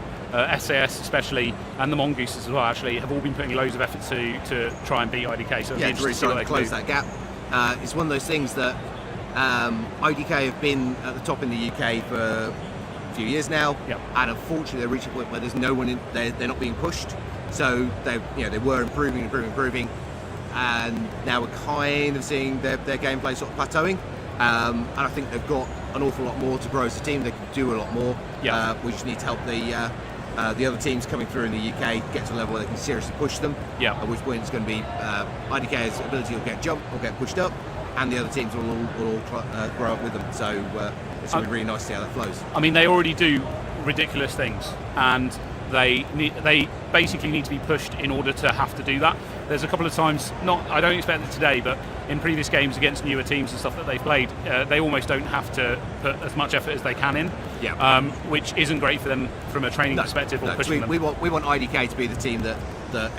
SAS especially, and the Mongooses as well actually have all been putting loads of effort to try and beat IDK. So yeah, to really try to close that gap. It's one of those things that IDK have been at the top in the UK for a few years now, and unfortunately they reach a point where there's no one in. They're not being pushed. So they were improving, and now we're kind of seeing their gameplay sort of plateauing. And I think they've got an awful lot more to grow as a team. They can do a lot more. We just need to help the other teams coming through in the UK get to a level where they can seriously push them. At which point it's going to be IDK's ability will get jumped or get pushed up, and the other teams will all grow up with them. So it's going to be really nice to see how that flows. I mean, they already do ridiculous things, and they basically need to be pushed in order to have to do that. There's a couple of times, I don't expect it today, but in previous games against newer teams and stuff that they've played, they almost don't have to put as much effort as they can in, which isn't great for them from a training perspective or pushing them. We want IDK to be the team that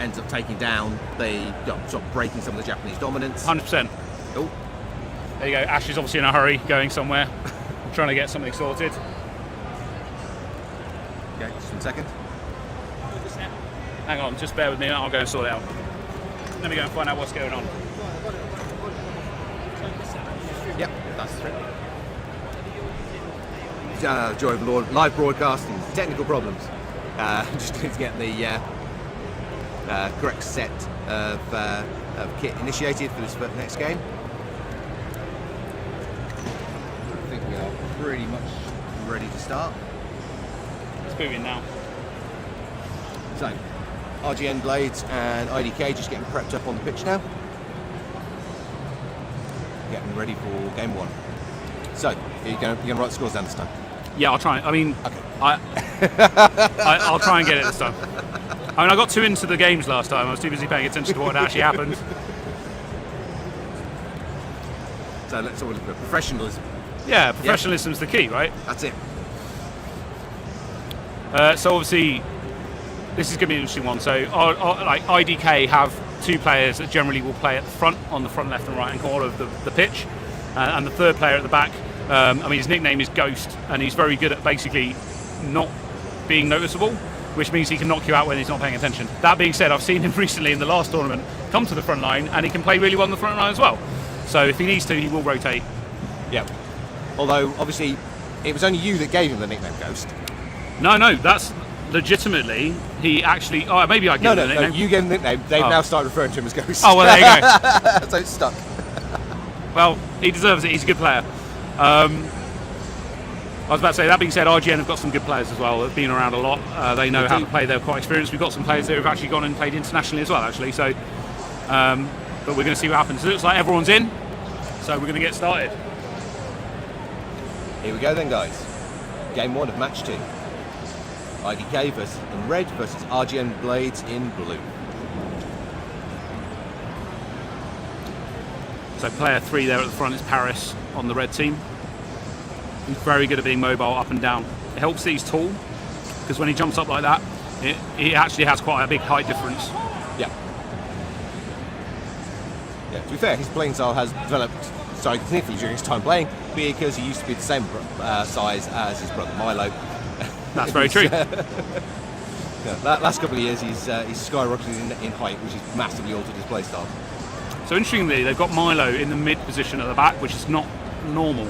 ends up taking down sort of breaking some of the Japanese dominance. 100%. Oh. There you go. Ash is obviously in a hurry, going somewhere, trying to get something sorted. Okay, just 1 second. Hang on, just bear with me and I'll go and sort it out. Let me go and find out what's going on. Yep, that's true. Joy of the Lord, live broadcasting, technical problems. Just need to get the correct set of kit initiated for this next game. I think we are pretty much ready to start. booing now. So, RGN Blades and IDK just getting prepped up on the pitch now. Getting ready for game one. So, you're going to write the scores down this time? Yeah, I'll try. I mean, Okay. I'll try and get it this time. I mean, I got too into the games last time. I was too busy paying attention to what had actually happened. So let's all look at professionalism. Yeah, professionalism's the key, right? That's it. So obviously, this is going to be an interesting one. So, like IDK have two players that generally will play at the front, on the front left and right hand corner of the pitch, and the third player at the back. I mean, his nickname is Ghost, and he's very good at basically not being noticeable, which means he can knock you out when he's not paying attention. That being said, I've seen him recently in the last tournament come to the front line, and he can play really well on the front line as well. So if he needs to, he will rotate. Yeah. Although, obviously, it was only you that gave him the nickname Ghost. No, that's legitimately, he actually... Oh, maybe I gave him the nickname. No, you gave him the nickname. They've now started referring to him as Ghost. Oh, well, there you go. So it's stuck. Well, he deserves it. He's a good player. I was about to say, that being said, RGN have got some good players as well. They've been around a lot. They know how to play. They're quite experienced. We've got some players that have actually gone and played internationally as well, actually. So, but we're going to see what happens. It looks like everyone's in, so we're going to get started. Here we go then, guys. Game one of match 2. IDK in red versus RGN Blades in blue. So player 3 there at the front is Paris on the red team. He's very good at being mobile up and down. It helps that he's tall, because when he jumps up like that, he actually has quite a big height difference. Yeah. Yeah. To be fair, his playing style has developed significantly during his time playing, because he used to be the same size as his brother Milo. That's very true. Last couple of years, he's skyrocketed in height, which has massively altered his play style. So interestingly, they've got Milo in the mid position at the back, which is not normal.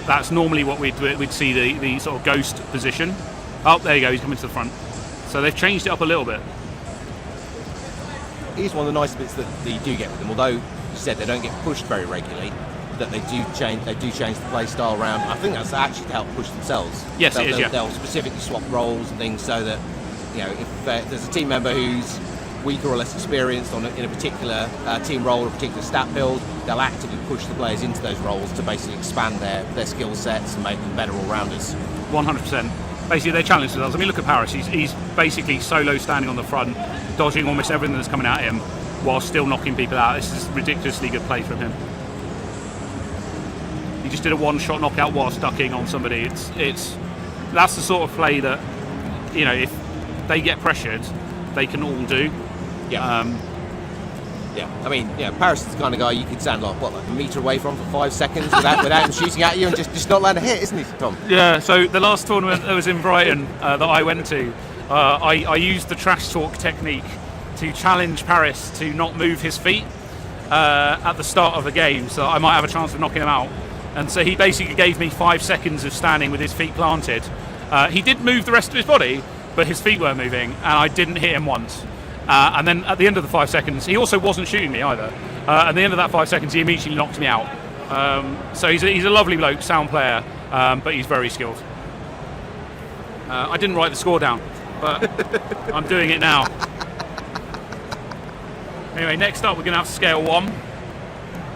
That's normally what we'd see the sort of Ghost position. Oh, there you go, he's coming to the front. So they've changed it up a little bit. Here's one of the nice bits that you do get with them, although you said they don't get pushed very regularly, that they do change the play style around. I think that's actually to help push themselves. Yes, it is, yeah. They'll specifically swap roles and things so that, if there's a team member who's weaker or less experienced in a particular team role or a particular stat build, they'll actively push the players into those roles to basically expand their skill sets and make them better all-rounders. 100%. Basically, they challenge themselves. I mean, look at Paris. He's basically solo standing on the front, dodging almost everything that's coming at him, while still knocking people out. This is ridiculously good play from him. He just did a one-shot knockout whilst ducking on somebody. That's the sort of play that, if they get pressured, they can all do. Yeah. I mean, Paris is the kind of guy you could stand like a metre away from for 5 seconds without him shooting at you and just not land a hit, isn't he, Tom? Yeah. So the last tournament that was in Brighton that I went to, I used the trash talk technique to challenge Paris to not move his feet at the start of a game, so I might have a chance of knocking him out. And so he basically gave me 5 seconds of standing with his feet planted. He did move the rest of his body, but his feet weren't moving, and I didn't hit him once. And then at the end of the 5 seconds, he also wasn't shooting me either. At the end of that 5 seconds, he immediately knocked me out. So he's a lovely bloke, sound player, but he's very skilled. I didn't write the score down, but I'm doing it now. Anyway, next up, we're going to have scale 1.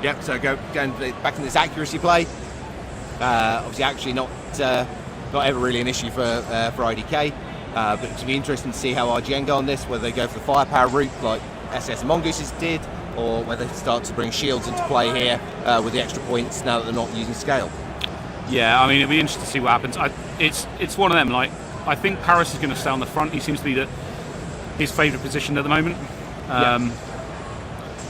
Yep, so going back in this accuracy play. Obviously, actually not ever really an issue for IDK. But it's be interesting to see how RGN go on this, whether they go for the firepower route like SS and Mongooses did, or whether they start to bring shields into play here with the extra points now that they're not using scale. Yeah, I mean, it'll be interesting to see what happens. It's one of them, like, I think Paris is going to stay on the front. He seems to be his favourite position at the moment.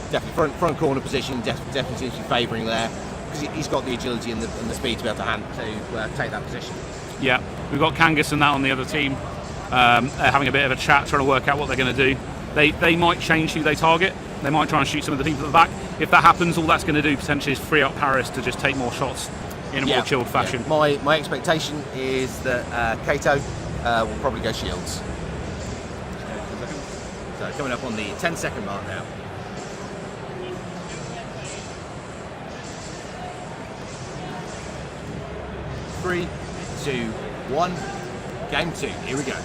Definitely front corner position, definitely seems to be favouring there, because he's got the agility and the speed to be able to take that position. Yeah, we've got Kangas and that on the other team. They're having a bit of a chat, trying to work out what they're going to do. They might change who they target. They might try and shoot some of the people at the back. If that happens, all that's going to do potentially is free up Paris to just take more shots in a more chilled fashion. Yeah. My expectation is that Kato will probably go shields. So coming up on the 10-second mark now. 3, 2, 1. Game 2, here we go.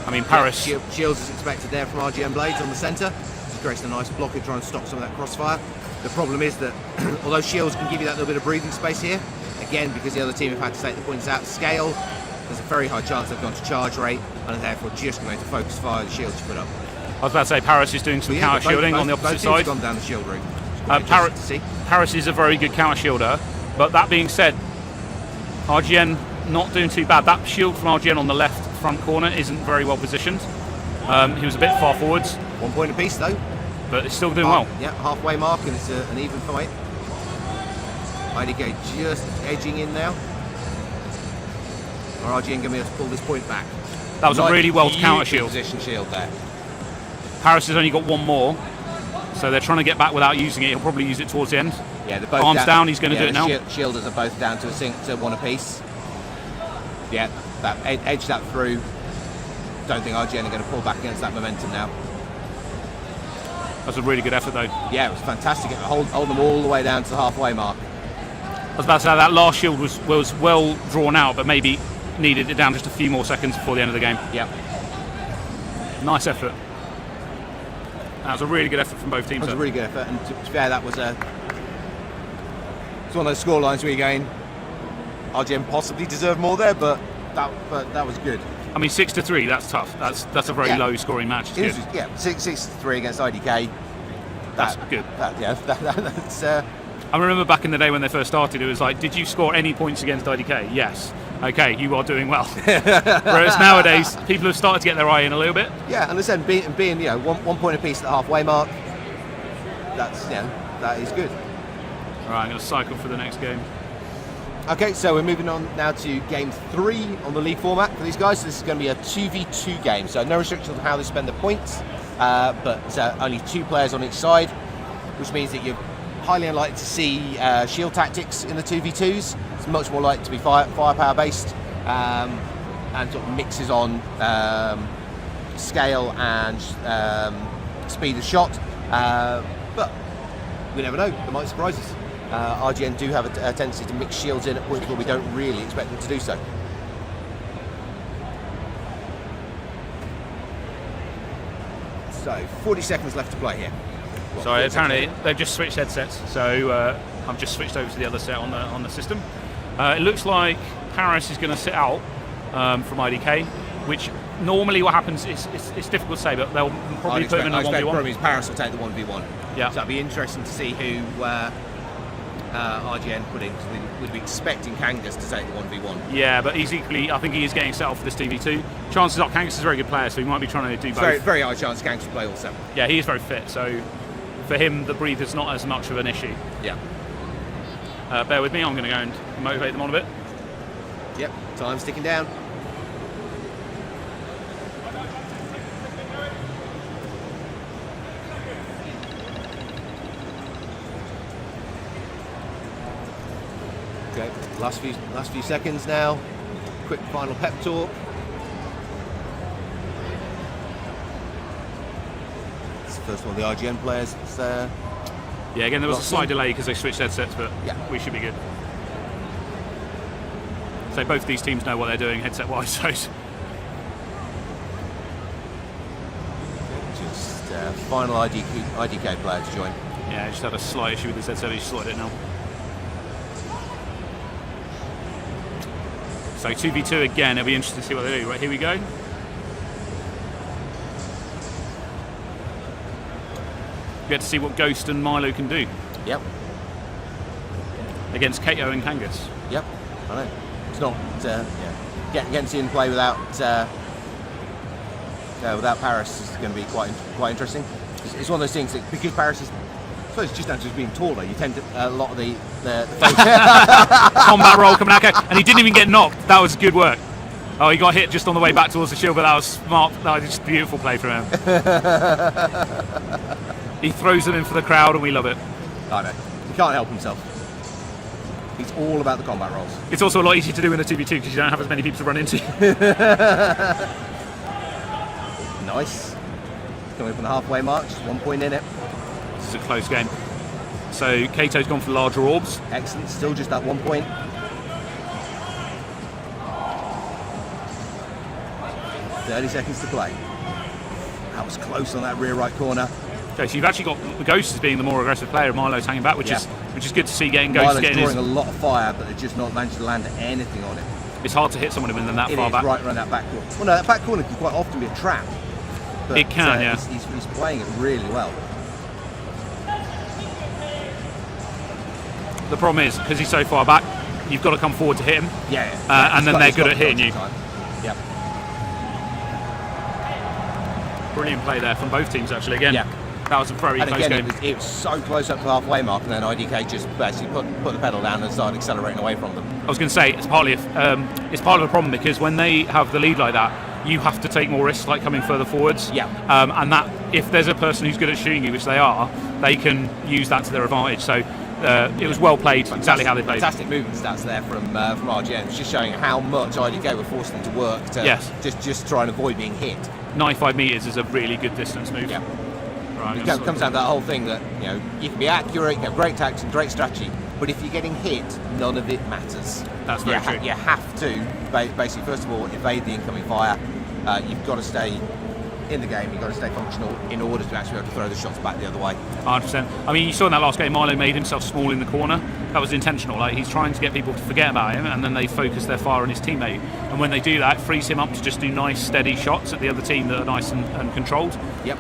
I mean, Paris. Yeah, shields is expected there from RGN Blades on the centre. Just creates a nice block to try and stop some of that crossfire. The problem is that although shields can give you that little bit of breathing space here, again, because the other team have had to take the points out to scale, there's a very high chance they've gone to charge rate and are therefore just going to focus fire the shields you put up. I was about to say Paris is doing some counter shielding on the opposite side. Gone down the shield route. Paris is a very good counter shielder, but that being said, RGN not doing too bad. That shield from RGN on the left front corner isn't very well positioned. He was a bit far forwards. 1 point apiece though. But it's still doing well. Yeah, halfway mark, and it's an even fight. IDK just edging in now. Or RGN going to be able to pull this point back. That was a really well counter shield. Position shield there. Paris has only got one more, so they're trying to get back without using it. He'll probably use it towards the end. Yeah, they're both arms down. He's going to do it now. Shielders are both down to one apiece. Yeah, that edge that through. Don't think RGN are going to pull back against that momentum now. That was a really good effort, though. Yeah, it was fantastic. Hold them all the way down to the halfway mark. I was about to say that last shield was well drawn out, but maybe needed it down just a few more seconds before the end of the game. Yeah. Nice effort. That was a really good effort from both teams. That was a really good effort, and to be fair, that was it's one of those score lines where you're going, RGN possibly deserved more there, but that was good. I mean, 6-3. That's tough. That's a very low scoring match. It's good. Yeah, 6-3 against IDK. That's good. That's. I remember back in the day when they first started, it was like, did you score any points against IDK? Yes. Okay, you are doing well. Whereas nowadays, people have started to get their eye in a little bit. Yeah, and listen, being 1 point apiece at the halfway mark, that is good. All right, I'm going to cycle for the next game. Okay, so we're moving on now to game 3 on the league format for these guys. So this is going to be a 2v2 game, so no restrictions on how they spend the points, but only 2 players on each side, which means that you're highly unlikely to see shield tactics in the 2v2s. It's much more likely to be firepower based and sort of mixes on scale and speed of shot, but we never know, they might surprise us. RGN do have a tendency to mix shields in at points where we don't really expect them to do so. So 40 seconds left to play here. Sorry, apparently they've just switched headsets, so I've just switched over to the other set on the system. It looks like Paris is going to sit out from IDK, which normally what happens is it's difficult to say, but they'll probably put him in a 1v1. Paris will take the 1v1. Yeah. So that'd be interesting to see who RGN put in, because we'd be expecting Kangas to take the 1v1. Yeah, but he's equally, I think he is getting set up for this TV2. Chances are Kangas is a very good player, so he might be trying to do both. Very, very high chance Kangas will play all 7. Yeah, he is very fit, so for him the breathe is not as much of an issue. Yeah. Bear with me, I'm going to go and motivate them on a bit. Yep, time's ticking down. Okay, last few seconds now. Quick final pep talk. It's the first one of the RGN players. Yeah, again, there was a slight delay because they switched headsets, but yeah, we should be good. So both these teams know what they're doing headset-wise. So just final IDK player to join. Yeah, just had a slight issue with his headset. He's sorted it now. So 2v2 again. It'll be interesting to see what they do. Right, here we go. We get to see what Ghost and Milo can do. Yep. Against Kato and Kangas. Yep. I know. It's not getting to see him play without Paris is going to be quite interesting. It's one of those things that because Paris is, I suppose it's just down to just being taller. You tend to a lot of the combat roll coming out, okay. And he didn't even get knocked. That was good work. Oh, he got hit just on the way back towards the shield, but that was smart. That was just beautiful play from him. He throws them in for the crowd, and we love it. I know. He can't help himself. He's all about the combat rolls. It's also a lot easier to do in a 2v2 because you don't have as many people to run into. Nice. coming from the halfway mark, just 1 point in it. This is a close game. So Kato's gone for larger orbs. Excellent, still just that 1 point. .30 seconds to play. That was close on that rear right corner. Okay, so you've actually got the Ghost as being the more aggressive player. Milo's hanging back, which is good to see. Getting Ghost, Milo's drawing a lot of fire, but they're just not managed to land anything on it. It's hard to hit someone within that far back. Right around that back corner. Well, no, that back corner can quite often be a trap. But, it can, yeah. He's playing it really well. The problem is, because he's so far back, you've got to come forward to hit him. Yeah. And then they're good at hitting you. Yeah. Brilliant play there from both teams, actually. Again, that was a very close game. It was so close up to the halfway mark, and then IDK just basically put the pedal down and started accelerating away from them. I was going to say, it's part of the problem, because when they have the lead like that, you have to take more risks, like coming further forwards. Yeah. And that, if there's a person who's good at shooting you, which they are, they can use that to their advantage. So it was well played, exactly how they played. Fantastic movement stats there from RGN. It's just showing how much IDK were forcing them to work to just try and avoid being hit. 95 metres is a really good distance move. Yeah. Right, it comes down to that whole thing that you can be accurate, you have great tactics and great strategy, but if you're getting hit, none of it matters. That's very true. You have to basically, first of all, evade the incoming fire. You've got to stay in the game, you've got to stay functional in order to actually be able to throw the shots back the other way. 100%. I mean, you saw in that last game, Milo made himself small in the corner. That was intentional. Like, he's trying to get people to forget about him, and then they focus their fire on his teammate. And when they do that, it frees him up to just do nice, steady shots at the other team that are nice and controlled. Yep.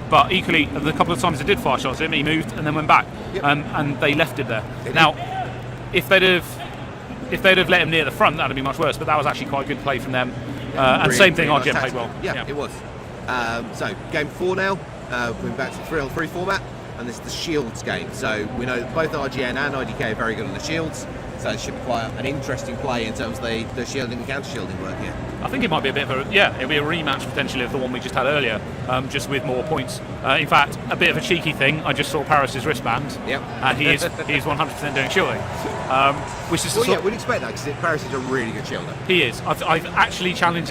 But equally, the couple of times they did fire shots at him, he moved and then went back, and they left it there. Now, if they'd have let him near the front, that'd have been much worse. But that was actually quite a good play from them. And really, same thing, really RGN nice played well. Yeah, it was. So game 4 now. We're back to 3-on-3 format, and this is the shields game. So we know that both RGN and IDK are very good on the shields. So it should be quite an interesting play in terms of the shielding and counter shielding work here. I think it might be a bit of it'll be a rematch potentially of the one we just had earlier, just with more points. In fact, a bit of a cheeky thing, I just saw Paris's wristband, and he is 100% doing shielding, which is we'd expect that because Paris is a really good shielder. He is. I've actually challenged